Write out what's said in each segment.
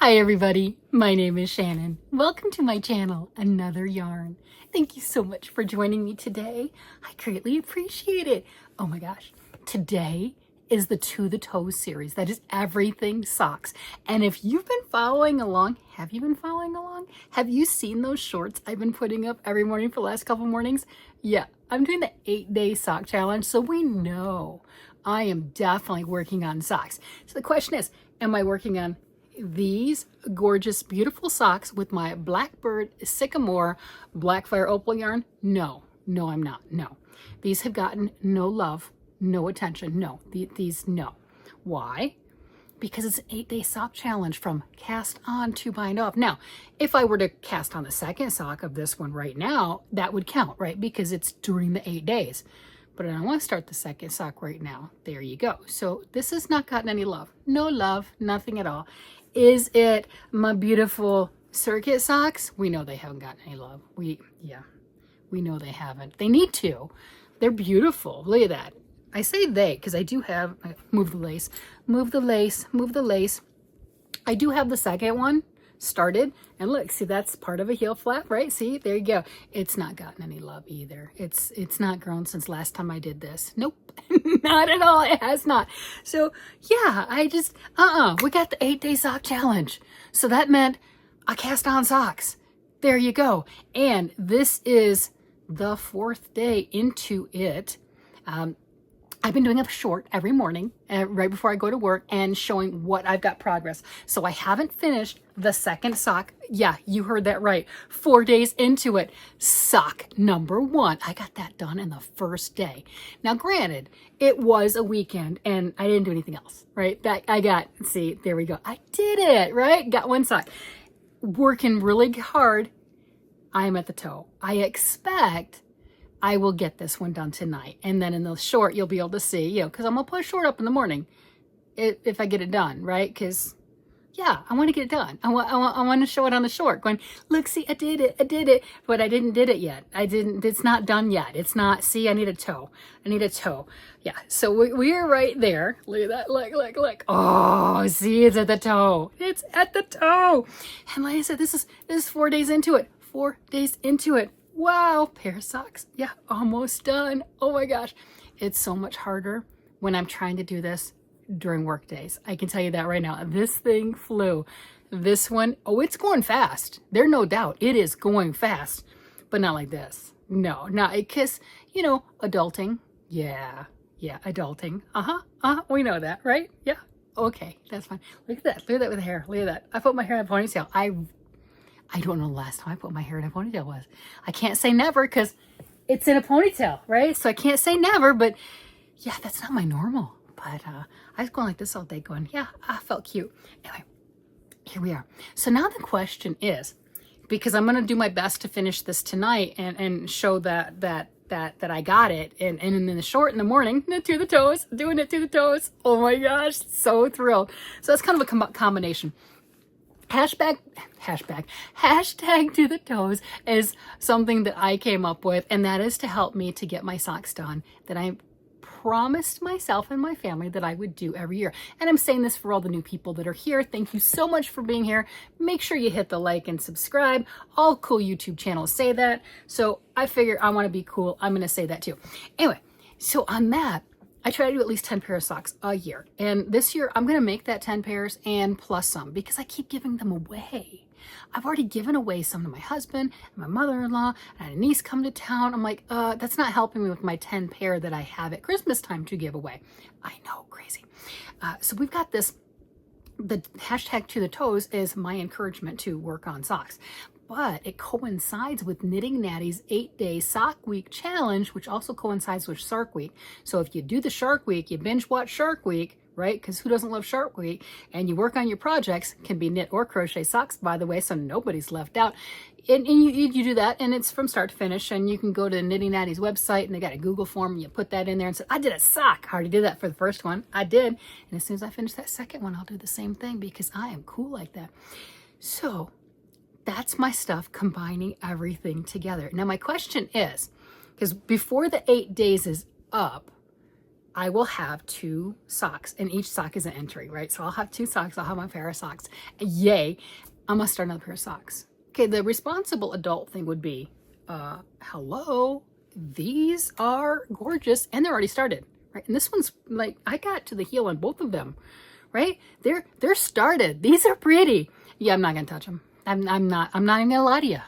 Hi everybody, my name is Shannon. Welcome to my channel, Another Yarn. Thank you so much for joining me today. I greatly appreciate it. Oh my gosh, today is the To the Toes series. That is everything socks. And if you've been following along, have you been following along? Have you seen those shorts I've been putting up every morning for the last couple mornings? Yeah, I'm doing the 8-day sock challenge, so we know I am definitely working on socks. So the question is, am I working on these gorgeous, beautiful socks with my Blackbird Sycamore Blackfire Opal yarn? No, I'm not. No, these have gotten no love, no attention. No, these, no. Why? Because it's an 8-day sock challenge from cast on to bind off. Now, if I were to cast on the second sock of this one right now, that would count, right? Because it's during the 8 days. But I don't want to start the second sock right now. There you go. So this has not gotten any love. No love, nothing at all. Is it my beautiful circuit socks? We know they haven't gotten any love. We know they haven't. They need to. They're beautiful. Look at that. I say they because I do have, move the lace, move the lace, move the lace. I do have the second one started, and look, see, that's part of a heel flap, right? See, there you go. It's not gotten any love either. It's not grown since last time I did this. Nope. Not at all. It has not. So yeah, I just we got the 8-day sock challenge, so that meant I cast on socks. There you go. And this is the 4th day into it. I've been doing a short every morning right before I go to work and showing what I've got progress. So I haven't finished the second sock. Yeah, you heard that right. 4 days into it. Sock number 1. I got that done in the first day. Now, granted, it was a weekend and I didn't do anything else, right? That I got, see, there we go. I did it, right? Got one sock. Working really hard. I am at the toe. I expect I will get this one done tonight. And then in the short, you'll be able to see, because I'm going to put a short up in the morning if I get it done, right? Because, yeah, I want to get it done. I want to show it on the short going, look, see, I did it. But I did it yet. It's not done yet. It's not, see, I need a toe. Yeah, so we are right there. Look at that, look. Oh, see, it's at the toe. It's at the toe. And like I said, this is 4 days into it. 4 days into it. Wow, pair of socks. Yeah, almost done. Oh my gosh. It's so much harder when I'm trying to do this during work days. I can tell you that right now. This thing flew. This one, oh, it's going fast. There's no doubt. It is going fast, but not like this. No, not because, adulting. Yeah, adulting. We know that, right? Yeah. Okay, that's fine. Look at that. Look at that with the hair. Look at that. I put my hair in a ponytail. I don't know the last time I put my hair in a ponytail was. I can't say never because it's in a ponytail, right? So I can't say never, but yeah, that's not my normal. But I was going like this all day going, yeah, I felt cute. Anyway, here we are. So now the question is, because I'm going to do my best to finish this tonight and show that I got it. And in the short in the morning, to the toes, doing it to the toes. Oh my gosh, so thrilled. So that's kind of a combination. Hashtag to the toes is something that I came up with, and that is to help me to get my socks done that I promised myself and my family that I would do every year. And I'm saying this for all the new people that are here. Thank you so much for being here. Make sure you hit the like and subscribe. All cool YouTube channels say that. So I figure I want to be cool. I'm going to say that too. Anyway, so on that, I try to do at least 10 pairs of socks a year. And this year, I'm going to make that 10 pairs and plus some because I keep giving them away. I've already given away some to my husband, and my mother-in-law, and I had a niece come to town. I'm like, that's not helping me with my 10 pair that I have at Christmas time to give away. I know, crazy. So we've got this. The hashtag to the toes is my encouragement to work on socks. But it coincides with Knitting Natty's 8-day sock week challenge, which also coincides with Shark Week. So if you do the Shark Week, you binge watch Shark Week, right? Because who doesn't love Shark Week? And you work on your projects, can be knit or crochet socks, by the way, so nobody's left out. And you do that, and it's from start to finish. And you can go to Knitting Natty's website, and they got a Google form. You put that in there and say, I did a sock. I already did that for the first one. I did. And as soon as I finish that second one, I'll do the same thing because I am cool like that. So that's my stuff, combining everything together. Now, my question is, because before the 8 days is up, I will have 2 socks, and each sock is an entry, right? So I'll have 2 socks, I'll have my pair of socks. Yay, I'm gonna start another pair of socks. Okay, the responsible adult thing would be, hello, these are gorgeous, and they're already started, right? And this one's like, I got to the heel on both of them, right? They're started. These are pretty. Yeah, I'm not gonna touch them. I'm not even gonna lie to you.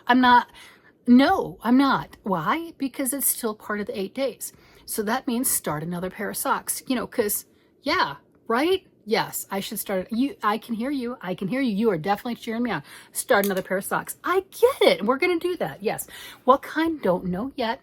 No, I'm not. Why? Because it's still part of the 8 days. So that means start another pair of socks, because, yeah, right? Yes, I should start. I can hear you. I can hear you. You are definitely cheering me on. Start another pair of socks. I get it. We're going to do that. Yes. What kind? Don't know yet.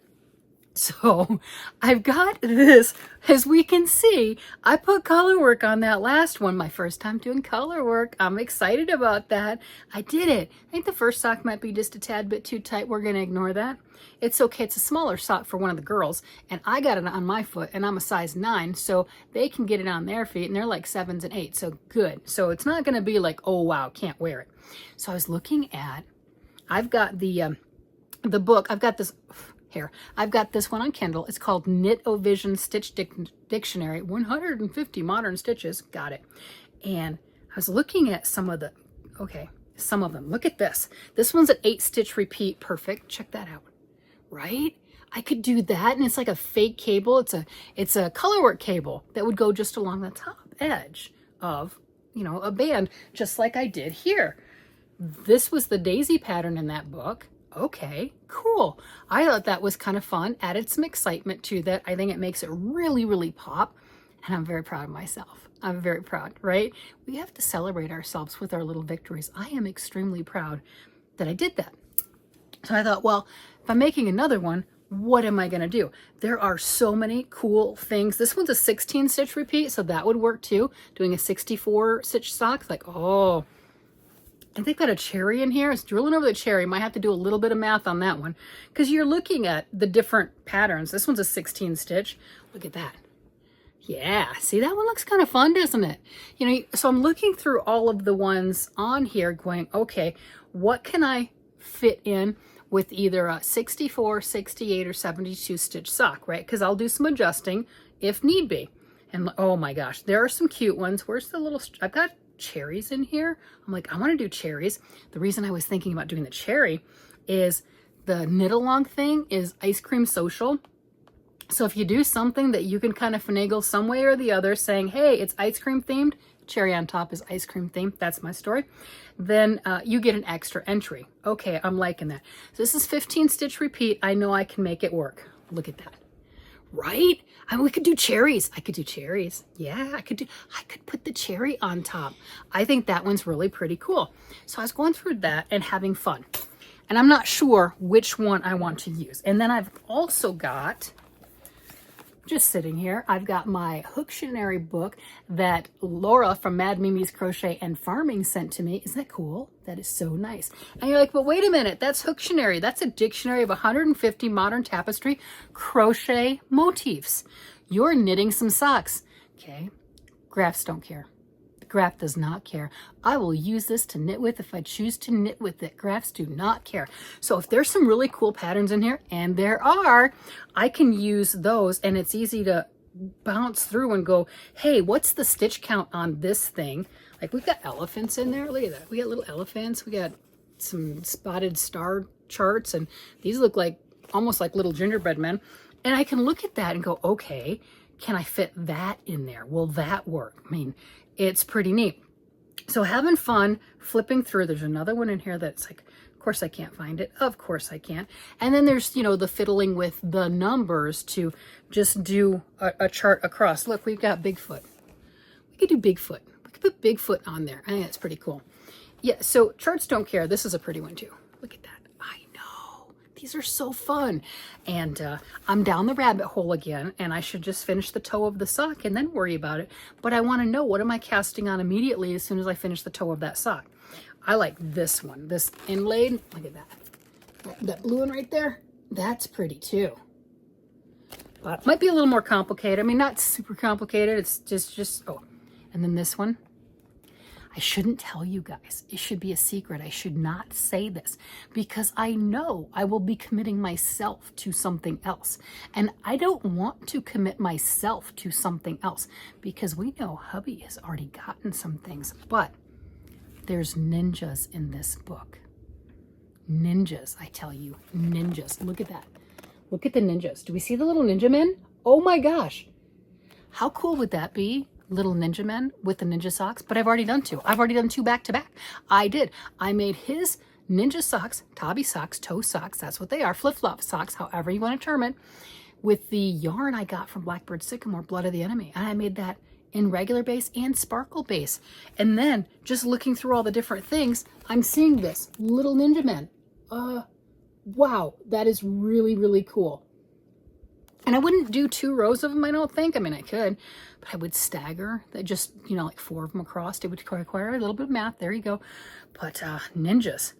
So I've got this, as we can see, I put color work on that last one, my first time doing color work. I'm excited about that. I did it. I think the first sock might be just a tad bit too tight. We're going to ignore that. It's okay. It's a smaller sock for one of the girls, and I got it on my foot, and I'm a size 9, so they can get it on their feet, and they're like 7s and 8s, so good. So it's not going to be like, oh wow, can't wear it. So I was looking at, I've got the book, I've got this one on Kindle. It's called Knit-O-Vision Stitch Dictionary, 150 modern stitches. Got it. And I was looking at some of them. Look at this. This one's an 8-stitch repeat. Perfect. Check that out. Right? I could do that, and it's like a fake cable. It's a colorwork cable that would go just along the top edge of, a band, just like I did here. This was the daisy pattern in that book. Okay, cool. I thought that was kind of fun, added some excitement to that. I think it makes it really, really pop, and I'm very proud of myself. I'm very proud, right? We have to celebrate ourselves with our little victories. I am extremely proud that I did that. So I thought, well, if I'm making another one, what am I going to do? There are so many cool things. This one's a 16-stitch repeat, so that would work too. Doing a 64-stitch sock, like, oh, I think got a cherry in here. It's drilling over the cherry. Might have to do a little bit of math on that one because you're looking at the different patterns. This one's a 16-stitch. Look at that. Yeah, see, that one looks kind of fun, doesn't it? So I'm looking through all of the ones on here going, okay, what can I fit in with either a 64, 68, or 72 stitch sock, right? Because I'll do some adjusting if need be. And oh my gosh, there are some cute ones. Where's the little, I've got cherries in here. I'm like, I want to do cherries. The reason I was thinking about doing the cherry is the knit along thing is ice cream social. So if you do something that you can kind of finagle some way or the other saying, hey, it's ice cream themed, cherry on top is ice cream themed, that's my story, then you get an extra entry. Okay, I'm liking that. So this is 15-stitch repeat. I know I can make it work. Look at that. Right? We could do cherries. I could do cherries. Yeah, I could put the cherry on top. I think that one's really pretty cool. So I was going through that and having fun. And I'm not sure which one I want to use. And then I've also got, just sitting here, I've got my Hooktionary book that Laura from Mad Mimi's Crochet and Farming sent to me. Isn't that cool? That is so nice. And you're like, but wait a minute, that's Hooktionary. That's a dictionary of 150 modern tapestry crochet motifs. You're knitting some socks. Okay, graphs don't care. The graph does not care. I will use this to knit with if I choose to knit with it. Graphs do not care. So if there's some really cool patterns in here, and there are, I can use those, and it's easy to bounce through and go, hey, what's the stitch count on this thing? Like, we've got elephants in there. Look at that. We got little elephants. We got some spotted star charts, and these look like almost like little gingerbread men. And I can look at that and go, okay, can I fit that in there? Will that work? I mean, it's pretty neat. So having fun flipping through. There's another one in here that's like, of course I can't find it. Of course I can't. And then there's, the fiddling with the numbers to just do a chart across. Look, we've got Bigfoot. We could do Bigfoot. We could put Bigfoot on there. I think that's pretty cool. Yeah, so charts don't care. This is a pretty one too. Look at that. I know. These are so fun. And I'm down the rabbit hole again, and I should just finish the toe of the sock and then worry about it. But I want to know, what am I casting on immediately as soon as I finish the toe of that sock? I like this one, this inlaid. Look at that. That blue one right there, that's pretty too. But it might be a little more complicated. I mean, not super complicated. It's just, oh. And then this one. I shouldn't tell you guys. It should be a secret. I should not say this because I know I will be committing myself to something else. And I don't want to commit myself to something else because we know hubby has already gotten some things, but there's ninjas in this book. Ninjas, I tell you, ninjas. Look at that. Look at the ninjas. Do we see the little ninja men? Oh my gosh. How cool would that be? Little ninja men with the ninja socks. But I've already done two. I've already done two back to back. I did. I made his ninja socks, Tabi socks, toe socks. That's what they are. Flip-flop socks, however you want to term it. With the yarn I got from Blackbird Sycamore, Blood of the Enemy. And I made that in regular base and sparkle base. And then just looking through all the different things, I'm seeing this little ninja men. Wow, that is really, really cool. And I wouldn't do 2 rows of them, I don't think. I mean, I could, but I would stagger that, just, you know, like 4 of them across. It would require a little bit of math. There you go. But ninjas.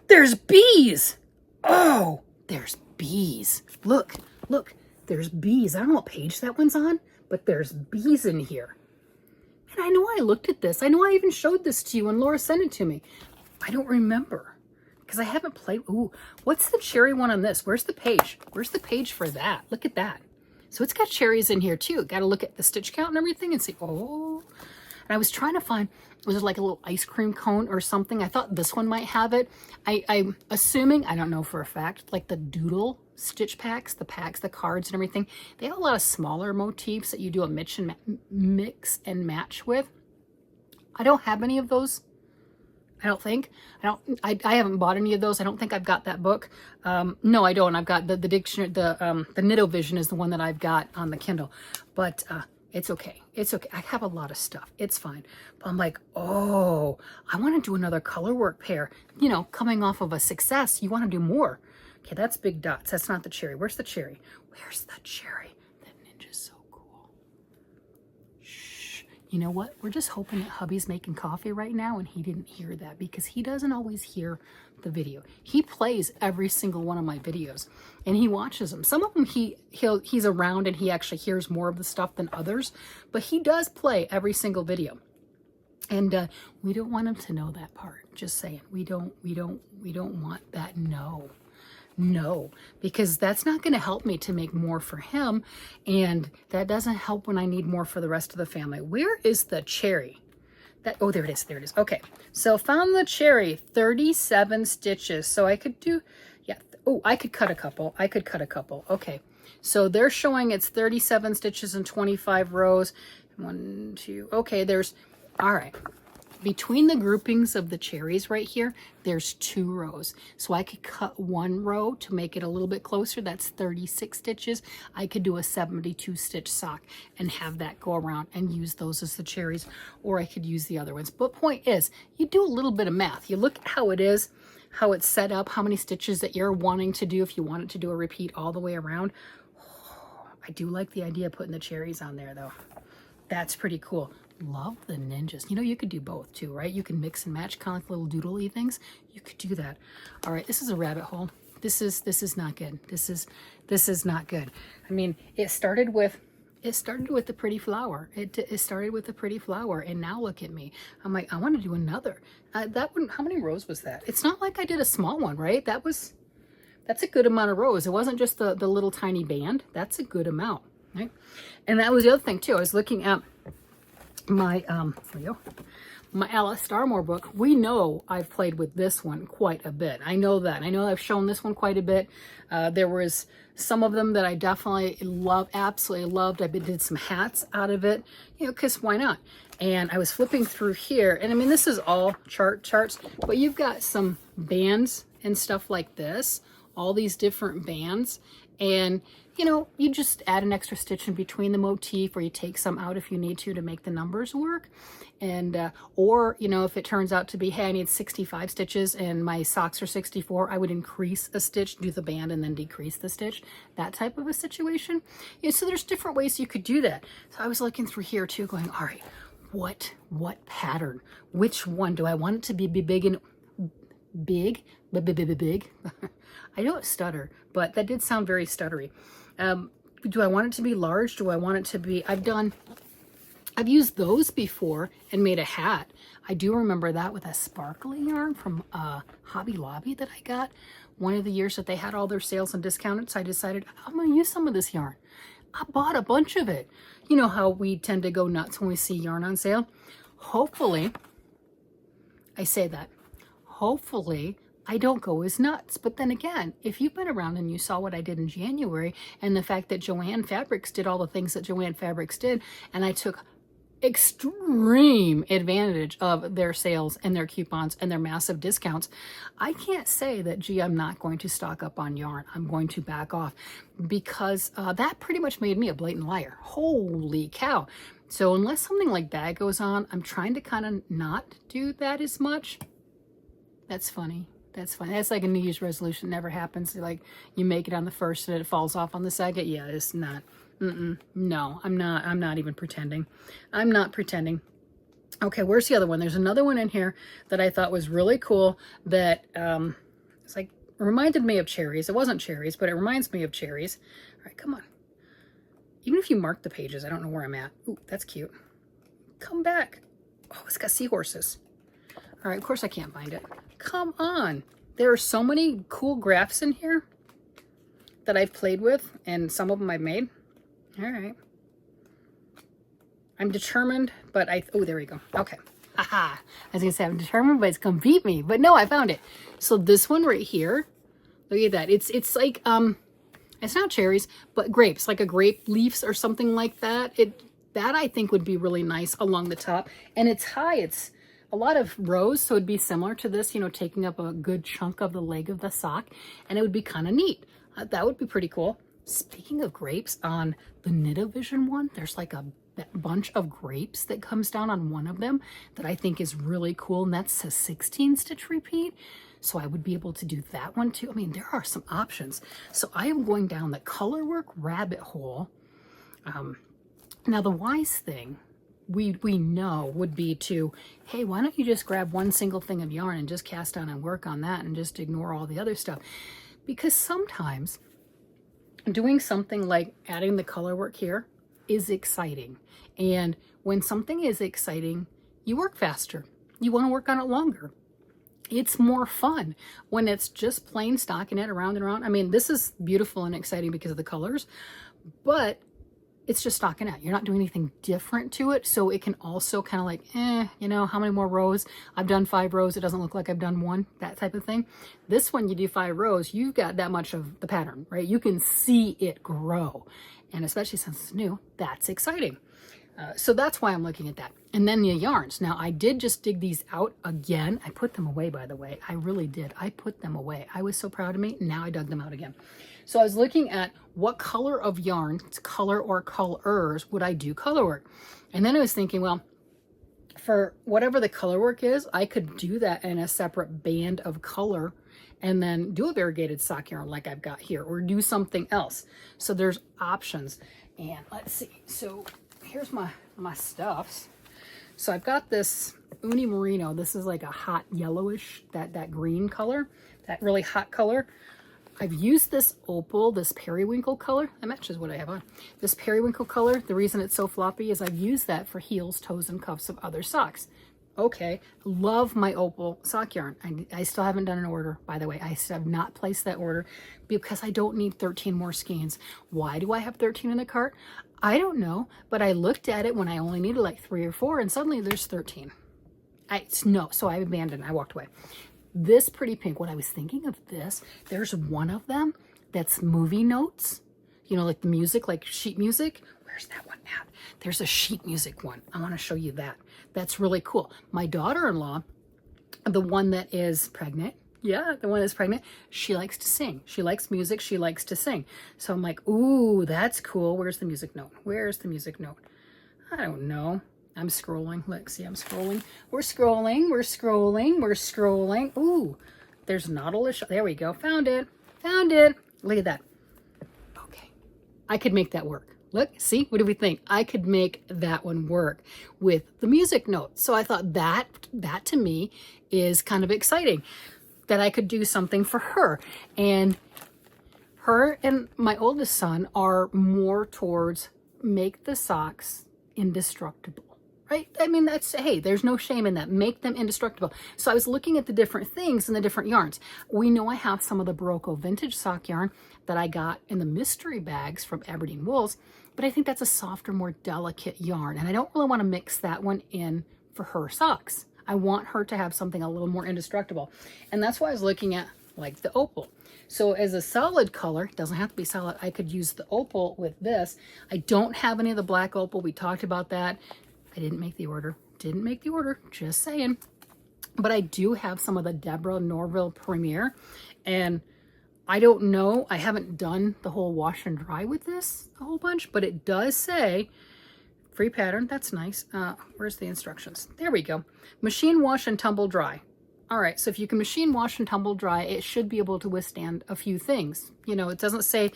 There's bees. Oh, there's bees. Look, look, there's bees. I don't know what page that one's on, but there's bees in here. And I know I looked at this. I know I even showed this to you when Laura sent it to me. I don't remember. Because I haven't played. Ooh, what's the cherry one on this? Where's the page? Where's the page for that? Look at that. So it's got cherries in here too. Got to look at the stitch count and everything and see. Oh, and I was trying to find, was it like a little ice cream cone or something? I thought this one might have it. I'm assuming, I don't know for a fact, like the doodle stitch packs, the cards and everything. They have a lot of smaller motifs that you do a mix and match with. I don't have any of those. I don't think. I haven't bought any of those. I don't think I've got that book. No, I don't. I've got the dictionary, the Knit-O-Vision is the one that I've got on the Kindle. But it's okay. It's okay. I have a lot of stuff. It's fine. But I'm like, oh, I want to do another color work pair. You know, coming off of a success, you want to do more. Okay, that's big dots. That's not the cherry. Where's the cherry? Where's the cherry? That ninja's so cool. Shh. You know what? We're just hoping that hubby's making coffee right now and he didn't hear that because he doesn't always hear the video. He plays every single one of my videos and he watches them. Some of them he's around and he actually hears more of the stuff than others, but he does play every single video. And we don't want him to know that part. Just saying. We don't want that. No, because that's not going to help me to make more for him. And that doesn't help when I need more for the rest of the family. Where is the cherry? Oh, there it is. There it is. Okay. So found the cherry, 37 stitches. So I could do, yeah. Oh, I could cut a couple. Okay. So they're showing it's 37 stitches and 25 rows. 1, 2. Okay. All right. Between the groupings of the cherries right here, there's 2 rows. So I could cut 1 row to make it a little bit closer. That's 36 stitches. I could do a 72 stitch sock and have that go around and use those as the cherries, or I could use the other ones. But point is, you do a little bit of math. You look at how it is, how it's set up, how many stitches that you're wanting to do if you wanted to do a repeat all the way around. Oh, I do like the idea of putting the cherries on there though. That's pretty cool. Love the ninjas. You know, you could do both too, right? You can mix and match, kind of like little doodly things. You could do that. All right, this is a rabbit hole. This is not good. This is not good. I mean, it started with the pretty flower. It started with the pretty flower, and now look at me. I'm like, I want to do another. That one. How many rows was that? It's not like I did a small one, right? That's a good amount of rows. It wasn't just the little tiny band. That's a good amount, right? And that was the other thing too. I was looking at my my Alice Starmore book. We know I've played with this one quite a bit. I know that. I know I've shown this one quite a bit. There was some of them that I definitely absolutely loved. I did some hats out of it, you know, because why not? And I was flipping through here, and I mean, this is all charts, but you've got some bands and stuff like this, all these different bands, and you know, you just add an extra stitch in between the motif, or you take some out if you need to make the numbers work. And or, you know, if it turns out to be, hey, I need 65 stitches and my socks are 64, I would increase a stitch, do the band, and then decrease the stitch. That type of a situation. Yeah, so there's different ways you could do that. So I was looking through here too, going, all right, what pattern? Which one? Do I want it to be big and big? I don't stutter, but that did sound very stuttery. Do I want it to be large? Do I want it to be, I've done I've used those before and made a hat. I do remember that with a sparkly yarn from Hobby Lobby that I got one of the years that they had all their sales and discounted. So I decided I'm going to use some of this yarn. I bought a bunch of it. You know how we tend to go nuts when we see yarn on sale. Hopefully, I say that, hopefully I don't go as nuts. But then again, if you've been around and you saw what I did in January and the fact that Joann Fabrics did all the things that Joann Fabrics did, and I took extreme advantage of their sales and their coupons and their massive discounts, I can't say that, gee, I'm not going to stock up on yarn. I'm going to back off, because that pretty much made me a blatant liar. Holy cow. So unless something like that goes on, I'm trying to kind of not do that as much. That's funny. That's funny. That's like a New Year's resolution. Never happens. Like you make it on the first and it falls off on the second. Yeah, it's not. No, I'm not even pretending. I'm not pretending. Okay, where's the other one? There's another one in here that I thought was really cool that it's like reminded me of cherries. It wasn't cherries, but it reminds me of cherries. All right, come on. Even if you mark the pages, I don't know where I'm at. Ooh, that's cute. Come back. Oh, it's got seahorses. All right, of course I can't find it. Come on. There are so many cool graphs in here that I've played with, and some of them I've made. All right. I'm determined, but oh, there we go. Okay. Haha. I was going to say I'm determined, but it's going to beat me. But no, I found it. So this one right here, look at that. It's like, it's not cherries, but grapes, like a grape leaves or something like that. That I think would be really nice along the top. And it's high. It's a lot of rows, so it'd be similar to this, you know, taking up a good chunk of the leg of the sock, and it would be kind of neat. That would be pretty cool. Speaking of grapes, on the Knit-A-Vision one, there's like a bunch of grapes that comes down on one of them that I think is really cool, and that's a 16 stitch repeat. So I would be able to do that one too. I mean, there are some options. So I am going down the colorwork rabbit hole. Now the wise thing we know would be to, hey, why don't you just grab one single thing of yarn and just cast on and work on that and just ignore all the other stuff? Because sometimes doing something like adding the color work here is exciting. And when something is exciting, you work faster. You want to work on it longer. It's more fun when it's just plain stocking it around and around. I mean, this is beautiful and exciting because of the colors, but it's just stocking out. You're not doing anything different to it. So it can also kind of like, you know, how many more rows? I've done 5 rows. It doesn't look like I've done 1, that type of thing. This one, you do 5 rows, you've got that much of the pattern, right? You can see it grow. And especially since it's new, that's exciting. So that's why I'm looking at that. And then the yarns. Now, I did just dig these out again. I put them away, by the way. I really did. I put them away. I was so proud of me. Now I dug them out again. So I was looking at what color of yarn, color or colors, would I do color work? And then I was thinking, well, for whatever the color work is, I could do that in a separate band of color and then do a variegated sock yarn like I've got here, or do something else. So there's options. And let's see. So here's my stuffs. So I've got this Uni Merino. This is like a hot yellowish, that green color, that really hot color. I've used this opal, this periwinkle color. That matches what I have on. This periwinkle color, the reason it's so floppy is I've used that for heels, toes, and cuffs of other socks. Okay, love my opal sock yarn. I still haven't done an order, by the way. I still have not placed that order because I don't need 13 more skeins. Why do I have 13 in the cart? I don't know, but I looked at it when I only needed like 3 or 4, and suddenly there's 13. So I abandoned. I walked away. This pretty pink, what I was thinking of this, there's one of them that's movie notes, you know, like the music, like sheet music. Where's that one at? There's a sheet music one. I want to show you that. That's really cool. My daughter-in-law, the one that is pregnant, yeah, the one that's pregnant, she likes to sing. She likes music. She likes to sing. So I'm like, ooh, that's cool. Where's the music note? Where's the music note? I don't know. I'm scrolling. Look, see, I'm scrolling. We're scrolling. We're scrolling. We're scrolling. Ooh, there's Nautilus. There we go. Found it. Found it. Look at that. Okay. I could make that work. Look, see, what do we think? I could make that one work with the music notes. So I thought that to me is kind of exciting, that I could do something for her. And her and my oldest son are more towards make the socks indestructible. right? I mean, that's, hey, there's no shame in that. Make them indestructible. So I was looking at the different things and the different yarns. We know I have some of the Barocco vintage sock yarn that I got in the mystery bags from Aberdeen Wools, but I think that's a softer, more delicate yarn. And I don't really want to mix that one in for her socks. I want her to have something a little more indestructible. And that's why I was looking at like the opal. So as a solid color, it doesn't have to be solid, I could use the opal with this. I don't have any of the black opal. We talked about that. I didn't make the order. Didn't make the order, just saying. But I do have some of the Deborah Norville Premier. And I don't know, I haven't done the whole wash and dry with this a whole bunch, but it does say free pattern. That's nice. Where's the instructions? There we go. Machine wash and tumble dry. All right, so if you can machine wash and tumble dry, it should be able to withstand a few things. You know, it doesn't say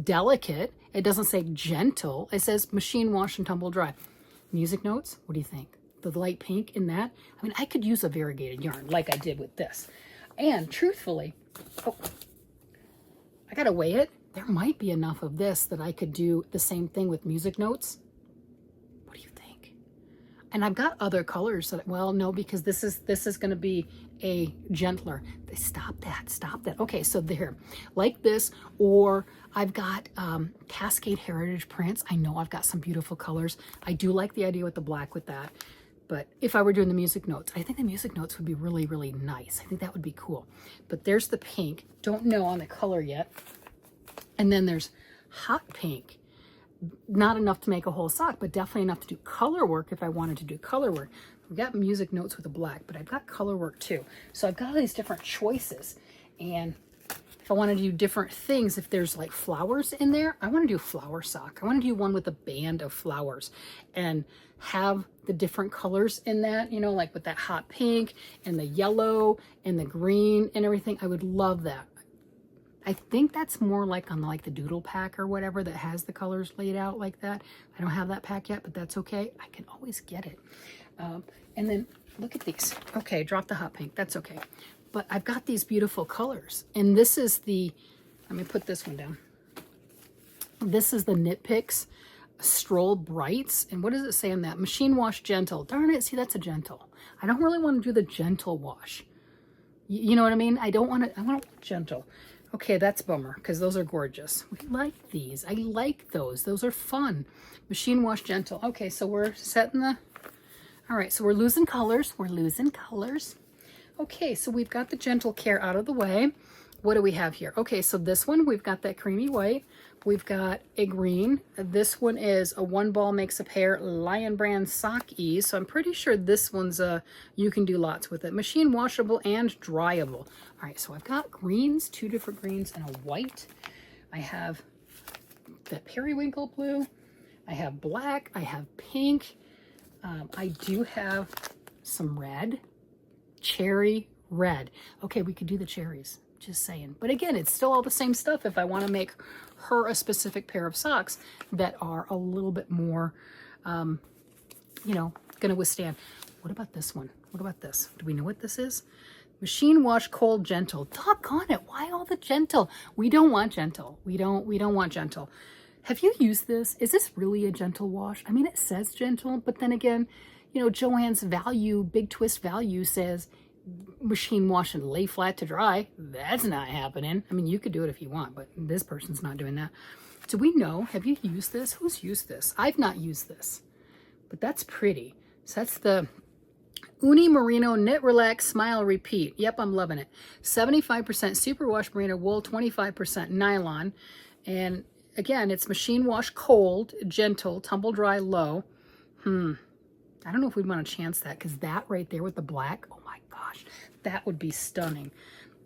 delicate. It doesn't say gentle. It says machine wash and tumble dry. Music notes, what do you think? The light pink in that? I mean, I could use a variegated yarn like I did with this. And truthfully, oh, I gotta weigh it. There might be enough of this that I could do the same thing with music notes. What do you think? And I've got other colors that, well, no, because this is gonna be a gentler. Stop that. Okay, so there, like this, or I've got Cascade Heritage prints. I know I've got some beautiful colors. I do like the idea with the black with that. But if I were doing the music notes, I think the music notes would be really, really nice. I think that would be cool. But there's the pink. Don't know on the color yet. And then there's hot pink. Not enough to make a whole sock, but definitely enough to do color work if I wanted to do color work. We've got music notes with the black, but I've got color work too. So I've got all these different choices. And if I want to do different things, if there's like flowers in there, I want to do flower sock. I want to do one with a band of flowers and have the different colors in that, you know, like with that hot pink and the yellow and the green and everything. I would love that. I think that's more like on like the doodle pack or whatever that has the colors laid out like that. I don't have that pack yet, but that's okay. I can always get it. And then look at these. Okay, drop the hot pink. That's okay. But I've got these beautiful colors. And this is the, let me put this one down. This is the Knit Picks Stroll Brights. And what does it say on that? Machine wash gentle. Darn it, see, that's a gentle. I don't really want to do the gentle wash. You know what I mean? I don't want to, I want gentle. Okay, that's a bummer because those are gorgeous. We like these. I like those. Those are fun. Machine wash gentle. Okay, so we're setting the, all right, so we're losing colors. We're losing colors. Okay, so we've got the gentle care out of the way. What do we have here? Okay, so this one, we've got that creamy white. We've got a green. This one is a one ball makes a pair Lion Brand Sock Ease. So I'm pretty sure this one's you can do lots with it. Machine washable and dryable. All right, so I've got greens, two different greens and a white. I have the periwinkle blue. I have black. I have pink. I do have some red, cherry red. Okay, we could do the cherries. Just saying. But again, it's still all the same stuff if I want to make her a specific pair of socks that are a little bit more, you know, going to withstand. What about this one? What about this? Do we know what this is? Machine wash cold gentle. Doggone it. Why all the gentle? We don't want gentle. We don't want gentle. Have you used this? Is this really a gentle wash? I mean, it says gentle, but then again, you know, Joann's value, Big Twist value says machine wash and lay flat to dry. That's not happening. I mean, you could do it if you want, but this person's not doing that. Do we know? Have you used this? Who's used this? I've not used this, but that's pretty. So that's the Uni Merino Knit Relax Smile Repeat. Yep, I'm loving it. 75% superwash merino wool, 25% nylon. And again, it's machine wash cold, gentle, tumble dry low. I don't know if we'd want to chance that because that right there with the black, oh my gosh, that would be stunning.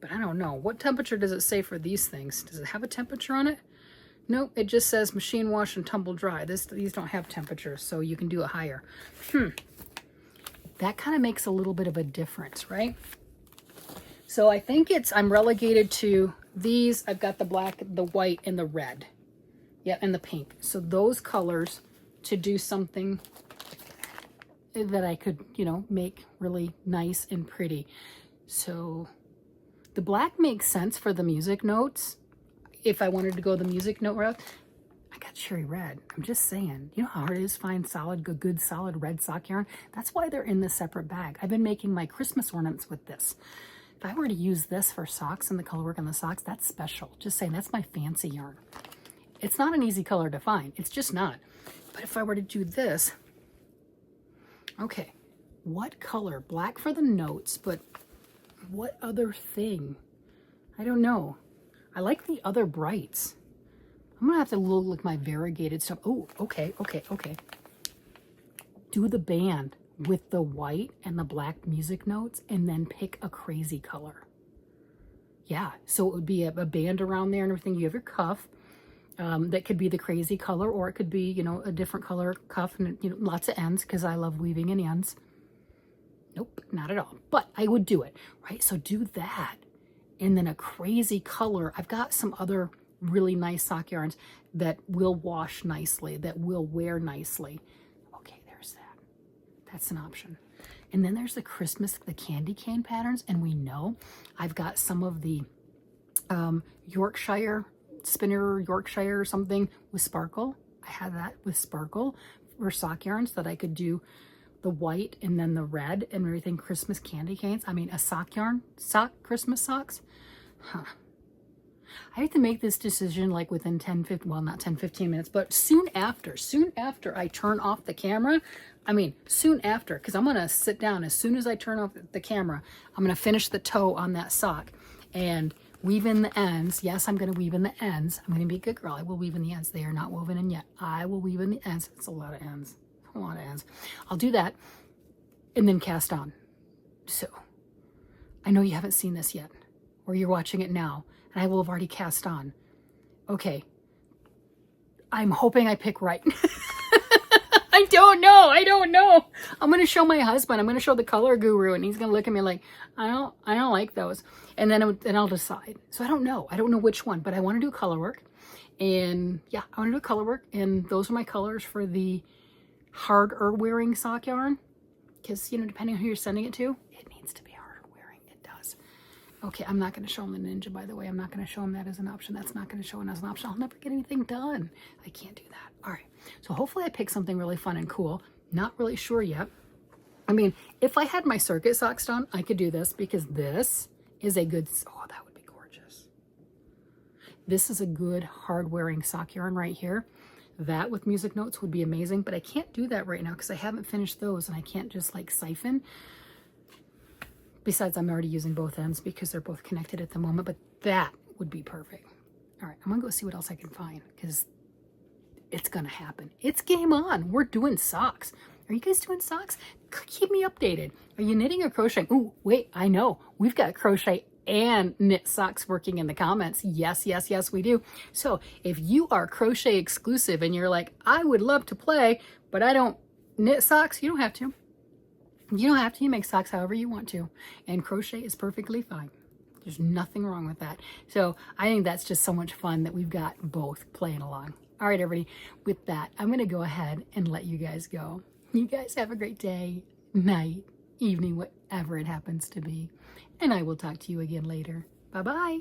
But I don't know. What temperature does it say for these things? Does it have a temperature on it? Nope, it just says machine wash and tumble dry. These don't have temperatures, so you can do it higher. That kind of makes a little bit of a difference, right? So I think I'm relegated to these. I've got the black, the white, and the red. Yeah, and the pink. So those colors to do something that I could, you know, make really nice and pretty. So the black makes sense for the music notes. If I wanted to go the music note route, I got cherry red. I'm just saying. You know how hard it is to find solid, good solid red sock yarn? That's why they're in this separate bag. I've been making my Christmas ornaments with this. If I were to use this for socks and the color work on the socks, that's special. Just saying, that's my fancy yarn. It's not an easy color to find. It's just not. But if I were to do this, okay, what color? Black for the notes, but what other thing? I don't know. I like the other brights. I'm gonna have to look my variegated stuff. Oh, okay. Do the band with the white and the black music notes and then pick a crazy color. Yeah, so it would be a band around there and everything. You have your cuff. That could be the crazy color, or it could be, you know, a different color cuff and, you know, lots of ends, because I love weaving in ends. Nope, not at all. But I would do it, right? So do that. And then a crazy color. I've got some other really nice sock yarns that will wash nicely, that will wear nicely. Okay, there's that. That's an option. And then there's the Christmas, the candy cane patterns. And we know I've got some of the Yorkshire, Spinner Yorkshire or something with sparkle. I had that with sparkle for sock yarns that I could do the white and then the red and everything. Christmas candy canes. I mean, a sock yarn, Christmas socks. Huh. I have to make this decision like within 10, 15, well, not 10, 15 minutes, but soon after I turn off the camera. I mean, soon after, because I'm going to sit down as soon as I turn off the camera. I'm going to finish the toe on that sock and weave in the ends. Yes, I'm going to weave in the ends. I'm going to be a good girl. I will weave in the ends. They are not woven in yet. I will weave in the ends. It's a lot of ends. A lot of ends. I'll do that and then cast on. So I know you haven't seen this yet, or you're watching it now, and I will have already cast on. Okay. I'm hoping I pick right. I don't know. I'm going to show my husband. I'm going to show the color guru, and he's going to look at me like, I don't like those. And then I'll decide. So I don't know. I don't know which one, but I want to do color work. And yeah, I want to do color work. And those are my colors for the harder wearing sock yarn. Because, you know, depending on who you're sending it to, it needs to be harder wearing. It does. Okay, I'm not going to show him the Ninja, by the way. I'm not going to show him that as an option. That's not going to show him as an option. I'll never get anything done. I can't do that. All right. So hopefully I pick something really fun and cool. Not really sure yet. I mean, if I had my circuit socks done, I could do this, because this is a good, oh, that would be gorgeous. This is a good hard wearing sock yarn right here. That with music notes would be amazing, but I can't do that right now because I haven't finished those, and I can't just like siphon. Besides, I'm already using both ends because they're both connected at the moment, but that would be perfect. All right, I'm gonna go see what else I can find, because it's gonna happen. It's game on. We're doing socks. Are you guys doing socks? Keep me updated. Are you knitting or crocheting? Ooh, wait, I know. We've got crochet and knit socks working in the comments. Yes, we do. So if you are crochet exclusive and you're like, I would love to play, but I don't knit socks, you don't have to. You don't have to. You make socks however you want to. And crochet is perfectly fine. There's nothing wrong with that. So I think that's just so much fun that we've got both playing along. All right, everybody. With that, I'm going to go ahead and let you guys go. You guys have a great day, night, evening, whatever it happens to be. And I will talk to you again later. Bye-bye.